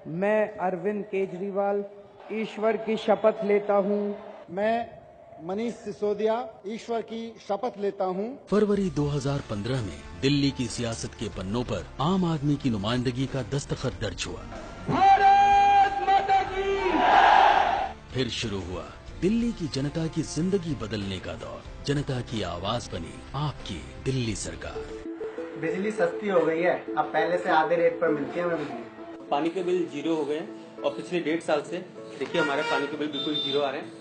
मैं अरविंद केजरीवाल ईश्वर की शपथ लेता हूँ। मैं मनीष सिसोदिया ईश्वर की शपथ लेता हूँ। फरवरी 2015 में दिल्ली की सियासत के पन्नों पर आम आदमी की नुमाइंदगी का दस्तखत दर्ज हुआ। भारत माता की। फिर शुरू हुआ दिल्ली की जनता की जिंदगी बदलने का दौर। जनता की आवाज बनी आपकी दिल्ली सरकार। बिजली सस्ती हो गई है, अब पहले से आधे रेट पर मिलती है हमें बिजली। पानी के बिल जीरो हो गए हैं और पिछले 1.5 साल से देखिए हमारे पानी के बिल बिल्कुल जीरो आ रहे हैं।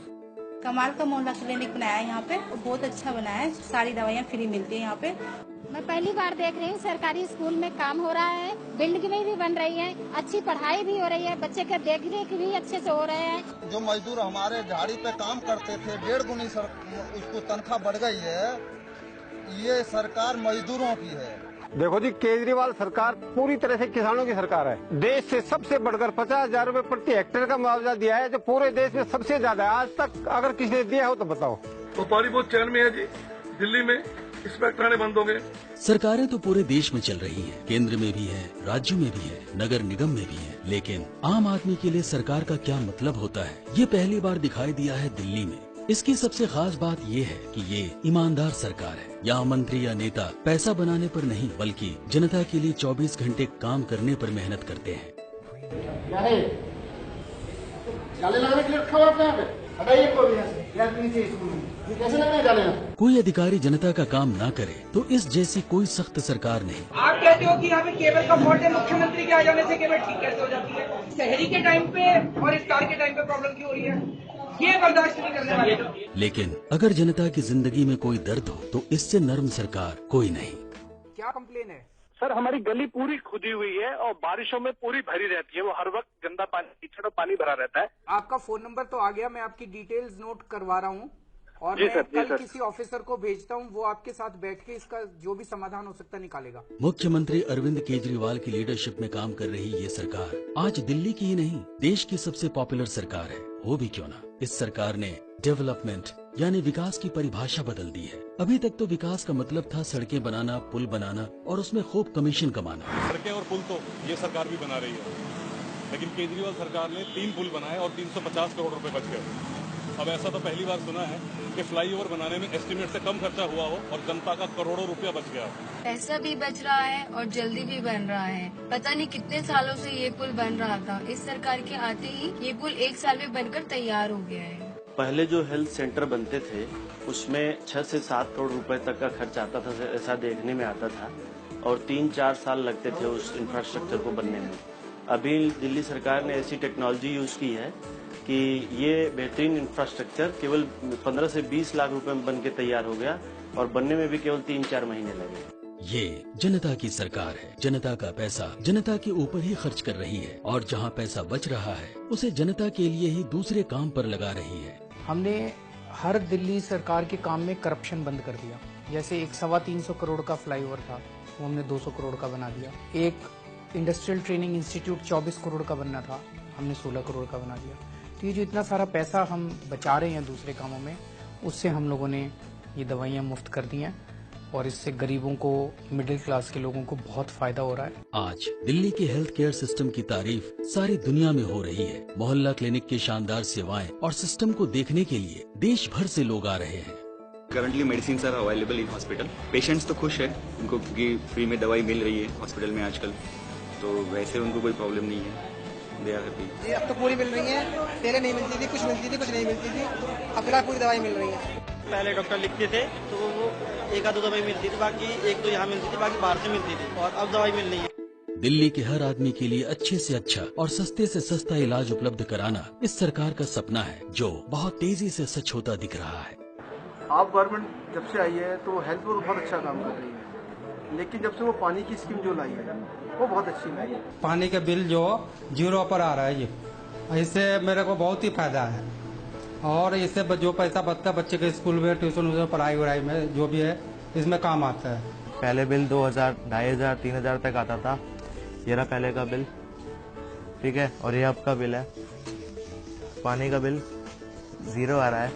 कमाल का मोहल्ला क्लिनिक बनाया है यहाँ पे, बहुत अच्छा बनाया है। सारी दवाइयाँ फ्री मिलती है यहाँ पे। मैं पहली बार देख रही हूँ सरकारी स्कूल में काम हो रहा है, बिल्डिंग भी बन रही है, अच्छी पढ़ाई भी हो रही है, बच्चे के देख रेख भी अच्छे से हो रहे हैं। जो मजदूर हमारे झाड़ी पे काम करते थे 1.5 गुनी उसको तनख्वाह बढ़ गई है। ये सरकार मजदूरों की है। देखो जी, केजरीवाल सरकार पूरी तरह से किसानों की सरकार है। देश से सबसे बढ़कर 50,000 रूपए प्रति हेक्टेयर का मुआवजा दिया है, जो पूरे देश में सबसे ज्यादा है। आज तक अगर किसी ने दिया हो तो बताओ। व्यापारी बहुत चैन में है जी। दिल्ली में इंस्पेक्टर आने बंद हो गए। सरकारें तो पूरे देश में चल रही हैं, केंद्र में भी है, राज्यों में भी है, नगर निगम में भी है, लेकिन आम आदमी के लिए सरकार का क्या मतलब होता है, ये पहली बार दिखाई दिया है दिल्ली में। इसकी सबसे खास बात ये है कि ये ईमानदार सरकार है। यहाँ मंत्री या नेता पैसा बनाने पर नहीं, बल्कि जनता के लिए 24 घंटे काम करने पर मेहनत करते हैं। क्या है? जाले लगाने के लिए रखा हुआ है। हटाइए को भी नीचे स्कूल में। ये कैसे लग रहे हैं जाले? कोई अधिकारी जनता का काम ना करे तो इस जैसी कोई सख्त सरकार नहीं। आप कहते हो कि यहाँ पे केबल का फॉल्ट है, मुख्यमंत्री के आ जाने से केबल ठीक कैसे हो जाती है? शहरी के टाइम पे और इफ्तार के टाइम पे प्रॉब्लम क्यों हो रही है? ये बर्दाश्त नहीं करने वाले। लेकिन अगर जनता की जिंदगी में कोई दर्द हो तो इससे नर्म सरकार कोई नहीं। क्या कंप्लेन है? सर, हमारी गली पूरी खुदी हुई है और बारिशों में पूरी भरी रहती है। वो हर वक्त गंदा पानी, कीचड़ पानी भरा रहता है। आपका फोन नंबर तो आ गया, मैं आपकी डिटेल्स नोट करवा रहा हूँ और जी मैं सर, जी कल सर। किसी ऑफिसर को भेजता हूँ, वो आपके साथ बैठ के इसका जो भी समाधान हो सकता है निकालेगा। मुख्यमंत्री अरविंद केजरीवाल की लीडरशिप में काम कर रही ये सरकार आज दिल्ली की ही नहीं, देश की सबसे पॉपुलर सरकार है। हो भी क्यों ना, इस सरकार ने डेवलपमेंट यानी विकास की परिभाषा बदल दी है। अभी तक तो विकास का मतलब था सड़कें बनाना, पुल बनाना और उसमें खूब कमीशन कमाना। सड़कें और पुल तो ये सरकार भी बना रही है, लेकिन केजरीवाल सरकार ने 3 पुल बनाए और 350 करोड़ रुपए बच गए। अब ऐसा तो पहली बार सुना है कि फ्लाईओवर बनाने में एस्टीमेट से कम खर्चा हुआ हो और जनता का करोड़ों रुपया बच गया हो। पैसा भी बच रहा है और जल्दी भी बन रहा है। पता नहीं कितने सालों से ये पुल बन रहा था, इस सरकार के आते ही ये पुल 1 साल में बनकर तैयार हो गया है। पहले जो हेल्थ सेंटर बनते थे उसमें 6 से 7 करोड़ रुपए तक का खर्च आता था, ऐसा देखने में आता था, और 3-4 साल लगते थे उस इंफ्रास्ट्रक्चर को बनने में। अभी दिल्ली सरकार ने ऐसी टेक्नोलॉजी यूज की है कि ये बेहतरीन इंफ्रास्ट्रक्चर केवल 15 से 20 लाख रुपए में बन के तैयार हो गया और बनने में भी केवल 3-4 महीने लगे। ये जनता की सरकार है। जनता का पैसा जनता के ऊपर ही खर्च कर रही है और जहाँ पैसा बच रहा है उसे जनता के लिए ही दूसरे काम पर लगा रही है। हमने हर दिल्ली सरकार के काम में करप्शन बंद कर दिया। जैसे एक 325 करोड़ का फ्लाईओवर था, वो हमने 200 करोड़ का बना दिया। एक इंडस्ट्रियल ट्रेनिंग इंस्टीट्यूट 24 करोड़ का बनना था, हमने 16 करोड़ का बना दिया। तो ये जो इतना सारा पैसा हम बचा रहे हैं दूसरे कामों में, उससे हम लोगों ने ये दवाइयाँ मुफ्त कर दी हैं और इससे गरीबों को, मिडिल क्लास के लोगों को बहुत फायदा हो रहा है। आज दिल्ली के हेल्थ केयर सिस्टम की तारीफ सारी दुनिया में हो रही है। मोहल्ला क्लिनिक की शानदार सेवाएं और सिस्टम को देखने के लिए देश भर से लोग आ रहे हैं। Currently medicine are available in hospital. Patients तो खुश है, उनको क्योंकि फ्री में दवाई मिल रही है हॉस्पिटल में आजकल, तो वैसे उनको कोई प्रॉब्लम नहीं है। They are happy. अब तो पूरी मिल रही है, पहले नहीं मिलती थी, कुछ मिलती थी, कुछ नहीं मिलती थी, अब फिलहाल पूरी दवाई मिल रही है। पहले डॉक्टर लिखते थे तो वो 1-2 दवाई मिलती थी, बाकी 1-2 यहाँ मिलती थी, बाकी बाहर से मिलती थी, और अब दवाई मिल रही है। दिल्ली के हर आदमी के लिए अच्छे से अच्छा और सस्ते से सस्ता इलाज उपलब्ध कराना इस सरकार का सपना है, जो बहुत तेजी से सच होता दिख रहा है। आप गवर्नमेंट जब से आई है तो हेल्थ पर बहुत अच्छा काम कर रही है, लेकिन जब से वो पानी की स्कीम जो लाई है वो बहुत अच्छी लाई है। पानी का बिल जो 0 पर आ रहा है, ये इससे मेरे को बहुत ही फायदा है। और इससे जो पैसा बचता है बच्चे के स्कूल में, ट्यूशन, पढ़ाई वढ़ाई में जो भी है, इसमें काम आता है। पहले बिल 2000, 2500, 3000 तक आता था। ये रहा पहले का बिल, ठीक है, और ये अब का बिल है। पानी का बिल 0 आ रहा है।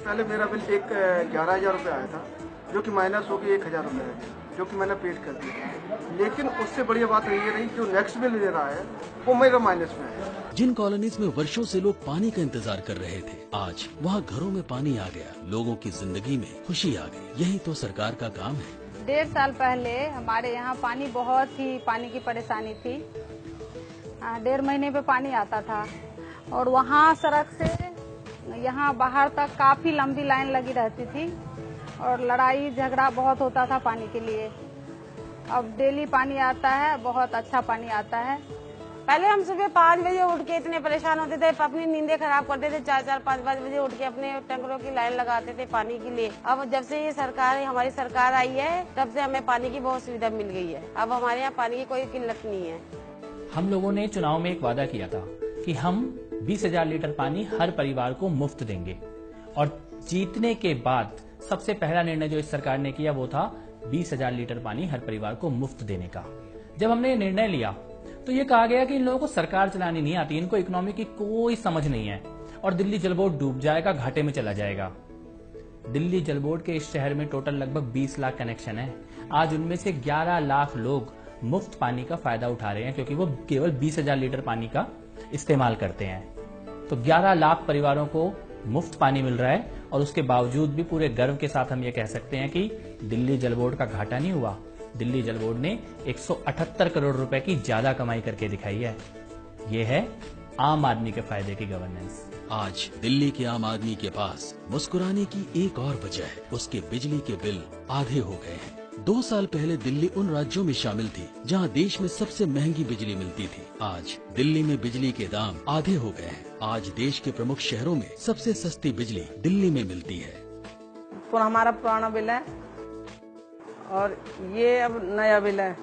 पहले मेरा बिल 11,000 रुपये आया था, जो कि माइनस होकर 1,000 रुपये आ गया, जो कि मैंने पेड कर दिया। लेकिन उससे बढ़िया बात ये रही जो नेक्स्ट बिल ले रहा है वो मेरा माइनस में है। जिन कॉलोनीज में वर्षों से लोग पानी का इंतजार कर रहे थे, आज वहाँ घरों में पानी आ गया, लोगों की जिंदगी में खुशी आ गई। यही तो सरकार का काम है। 1.5 साल पहले हमारे यहाँ पानी की परेशानी थी। 1.5 महीने पे पानी आता था और वहाँ सड़क से यहाँ बाहर तक काफी लंबी लाइन लगी रहती थी और लड़ाई झगड़ा बहुत होता था पानी के लिए। अब डेली पानी आता है, बहुत अच्छा पानी आता है। पहले हम सुबह 5 बजे उठ के इतने परेशान होते थे, अपनी नींदें खराब करते थे, 4-5 बजे उठ के अपने टैंकरों की लाइन लगाते थे पानी के लिए। अब जब से ये सरकार हमारी सरकार आई है तब से हमें पानी की बहुत सुविधा मिल गई है। अब हमारे यहाँ पानी की कोई किल्लत नहीं है। हम लोगों ने चुनाव में एक वादा किया था कि हम 20,000 लीटर पानी हर परिवार को मुफ्त देंगे और जीतने के बाद सबसे पहला निर्णय जो इस सरकार ने किया वो था 20,000 लीटर पानी हर परिवार को मुफ्त देने का। जब हमने ये निर्णय लिया तो ये कहा गया कि इन लोगों को सरकार चलानी नहीं आती, इनको इकोनॉमी की कोई समझ नहीं है और दिल्ली जल बोर्ड डूब जाएगा, घाटे में चला जाएगा। दिल्ली जल बोर्ड के इस शहर में टोटल लगभग 20 लाख कनेक्शन है। आज उनमें से 11 लाख लोग मुफ्त पानी का फायदा उठा रहे हैं क्योंकि वो केवल 20,000 लीटर पानी का इस्तेमाल करते हैं। तो 11 लाख परिवारों को मुफ्त पानी मिल रहा है और उसके बावजूद भी पूरे गर्व के साथ हम ये कह सकते हैं कि दिल्ली जल बोर्ड का घाटा नहीं हुआ। दिल्ली जल बोर्ड ने 178 करोड़ रुपए की ज्यादा कमाई करके दिखाई है। ये है आम आदमी के फायदे की गवर्नेंस। आज दिल्ली के आम आदमी के पास मुस्कुराने की एक और वजह है, उसके बिजली के बिल आधे हो गए हैं। 2 साल पहले दिल्ली उन राज्यों में शामिल थी जहां देश में सबसे महंगी बिजली मिलती थी। आज दिल्ली में बिजली के दाम आधे हो गए हैं। आज देश के प्रमुख शहरों में सबसे सस्ती बिजली दिल्ली में मिलती है। हमारा पुराना बिल है और ये अब नया बिल है।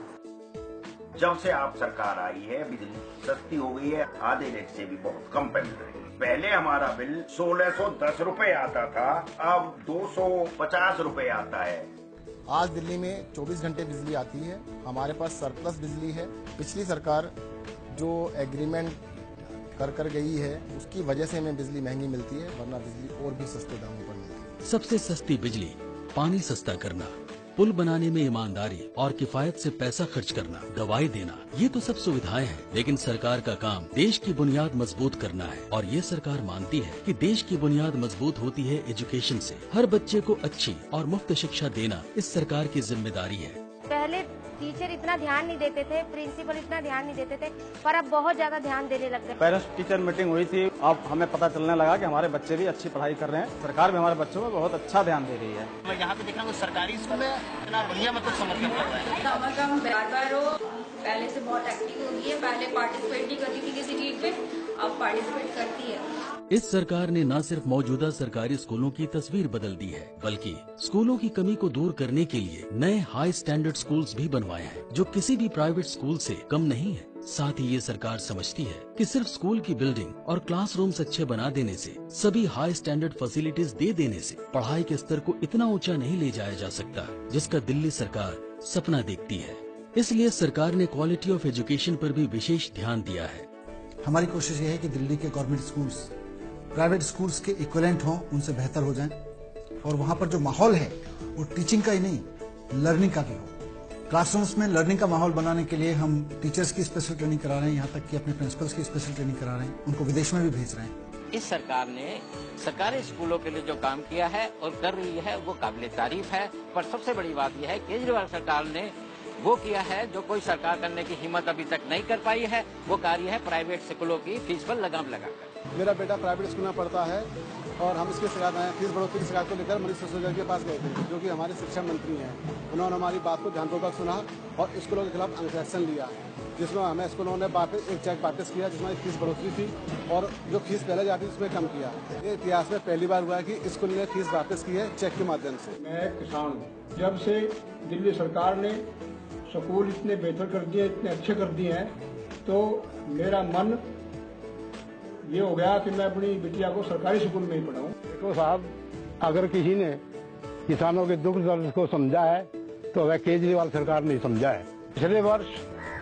जब से आप सरकार आई है बिजली सस्ती हो गई है, आधे रेट से भी बहुत कम पे मिल रही है। पहले हमारा बिल 1610 रुपए आता था, अब 250 रुपए आता है। आज दिल्ली में 24 घंटे बिजली आती है। हमारे पास सरप्लस बिजली है। पिछली सरकार जो एग्रीमेंट कर गई है उसकी वजह से हमें बिजली महंगी मिलती है, वरना बिजली और भी सस्ते दामों पर मिलती है। सबसे सस्ती बिजली, पानी सस्ता करना, पुल बनाने में ईमानदारी और किफायत से पैसा खर्च करना, दवाई देना, ये तो सब सुविधाएं हैं। लेकिन सरकार का काम देश की बुनियाद मजबूत करना है और ये सरकार मानती है कि देश की बुनियाद मजबूत होती है एजुकेशन से। हर बच्चे को अच्छी और मुफ्त शिक्षा देना इस सरकार की जिम्मेदारी है। पहले टीचर इतना ध्यान नहीं देते थे, प्रिंसिपल इतना ध्यान नहीं देते थे, पर अब बहुत ज्यादा ध्यान देने लग गए। पेरेंट्स टीचर मीटिंग हुई थी, अब हमें पता चलने लगा कि हमारे बच्चे भी अच्छी पढ़ाई कर रहे हैं। सरकार भी हमारे बच्चों में बहुत अच्छा ध्यान दे रही है। मैं यहाँ पे देख रहा हूँ सरकारी स्कूल में इतना बढ़िया समर्थन कर रहा है। कम बार हो, पहले से बहुत एक्टिव हो गई है। पहले पार्टिसिपेट नहीं करती थी किसी चीज पे, अब पार्टिसिपेट करती है। इस सरकार ने न सिर्फ मौजूदा सरकारी स्कूलों की तस्वीर बदल दी है, बल्कि स्कूलों की कमी को दूर करने के लिए नए हाई स्टैंडर्ड स्कूल्स भी बनवाए हैं, जो किसी भी प्राइवेट स्कूल से कम नहीं है। साथ ही ये सरकार समझती है कि सिर्फ स्कूल की बिल्डिंग और क्लासरूम्स अच्छे बना देने से, सभी हाई स्टैंडर्ड फैसिलिटीज दे देने से पढ़ाई के स्तर को इतना ऊंचा नहीं ले जाया जा सकता जिसका दिल्ली सरकार सपना देखती है। इसलिए सरकार ने क्वालिटी ऑफ एजुकेशन पर भी विशेष ध्यान दिया है। हमारी कोशिश ये है कि दिल्ली के गवर्नमेंट स्कूल्स प्राइवेट स्कूल्स के इक्विवेलेंट हों, उनसे बेहतर हो जाएं और वहाँ पर जो माहौल है वो टीचिंग का ही नहीं, लर्निंग का भी हो। क्लासरूम्स में लर्निंग का माहौल बनाने के लिए हम टीचर्स की स्पेशल ट्रेनिंग करा रहे हैं, यहाँ तक कि अपने प्रिंसिपल्स की स्पेशल ट्रेनिंग करा रहे हैं, उनको विदेश में भी भेज रहे हैं। इस सरकार ने सरकारी स्कूलों के लिए जो काम किया है और कर रही है वो काबिल तारीफ है। पर सबसे बड़ी बात यह है केजरीवाल सरकार ने वो किया है जो कोई सरकार करने की हिम्मत अभी तक नहीं कर पाई है। वो कार्य है प्राइवेट स्कूलों की फीस पर लगाम लगाकर। मेरा बेटा प्राइवेट स्कूल में पढ़ता है और हम इसकी शिकायत फीस बढ़ोतरी की शिकायत को लेकर मनीष सिसोदिया के पास गए थे, जो कि हमारे शिक्षा मंत्री हैं। उन्होंने हमारी बात को ध्यानपूर्वक सुना और स्कूलों के खिलाफ एक्शन लिया, जिसमें हमें स्कूलों ने एक चेक वापस किया जिसमें फीस बढ़ोतरी थी और जो फीस पहले जाती थी उसमें कम किया। ये इतिहास में पहली बार हुआ है कि स्कूल ने फीस वापस की है चेक के माध्यम से। मैं किसान हूँ। जब से दिल्ली सरकार ने स्कूल इतने बेहतर कर दिए, इतने अच्छे कर दिए हैं, तो मेरा मन ये हो गया कि मैं अपनी बिटिया को सरकारी स्कूल में ही पढ़ाऊं। देखो साहब, अगर किसी ने किसानों के दुख दर्द को समझा है तो वह केजरीवाल सरकार नहीं समझा है। पिछले वर्ष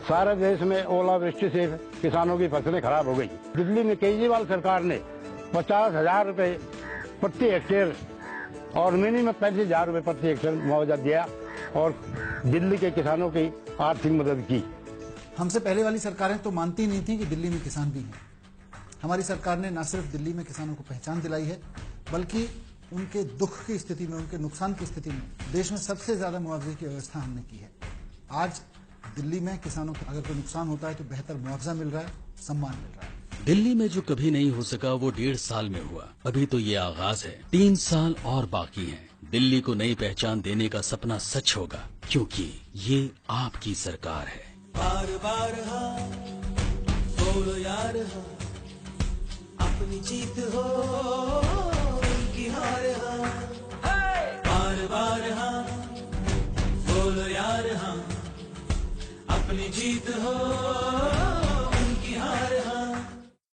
सारे देश में ओलावृष्टि से किसानों की फसलें खराब हो गई। दिल्ली में केजरीवाल सरकार ने 50,000 रुपए प्रति हेक्टेयर और मिनिमम 35,000 रुपए प्रति हेक्टेयर मुआवजा दिया और दिल्ली के किसानों की आर्थिक मदद की। हमसे पहले वाली सरकारें तो मानती नहीं थी कि दिल्ली में किसान भी हैं। हमारी सरकार ने न सिर्फ दिल्ली में किसानों को पहचान दिलाई है, बल्कि उनके दुख की स्थिति में, उनके नुकसान की स्थिति में देश में सबसे ज्यादा मुआवजे की व्यवस्था हमने की है। आज दिल्ली में किसानों को अगर कोई नुकसान होता है तो बेहतर मुआवजा मिल रहा है, सम्मान मिल रहा है। दिल्ली में जो कभी नहीं हो सका वो 1.5 साल में हुआ। अभी तो ये आगाज है, 3 साल और बाकी हैं। दिल्ली को नई पहचान देने का सपना सच होगा, क्योंकि ये आपकी सरकार है। बार बार हाँ बोलो यार हाँ, अपनी जीत हो उनकी हार हाँ, बार बार हाँ बोलो यार हाँ, अपनी जीत हो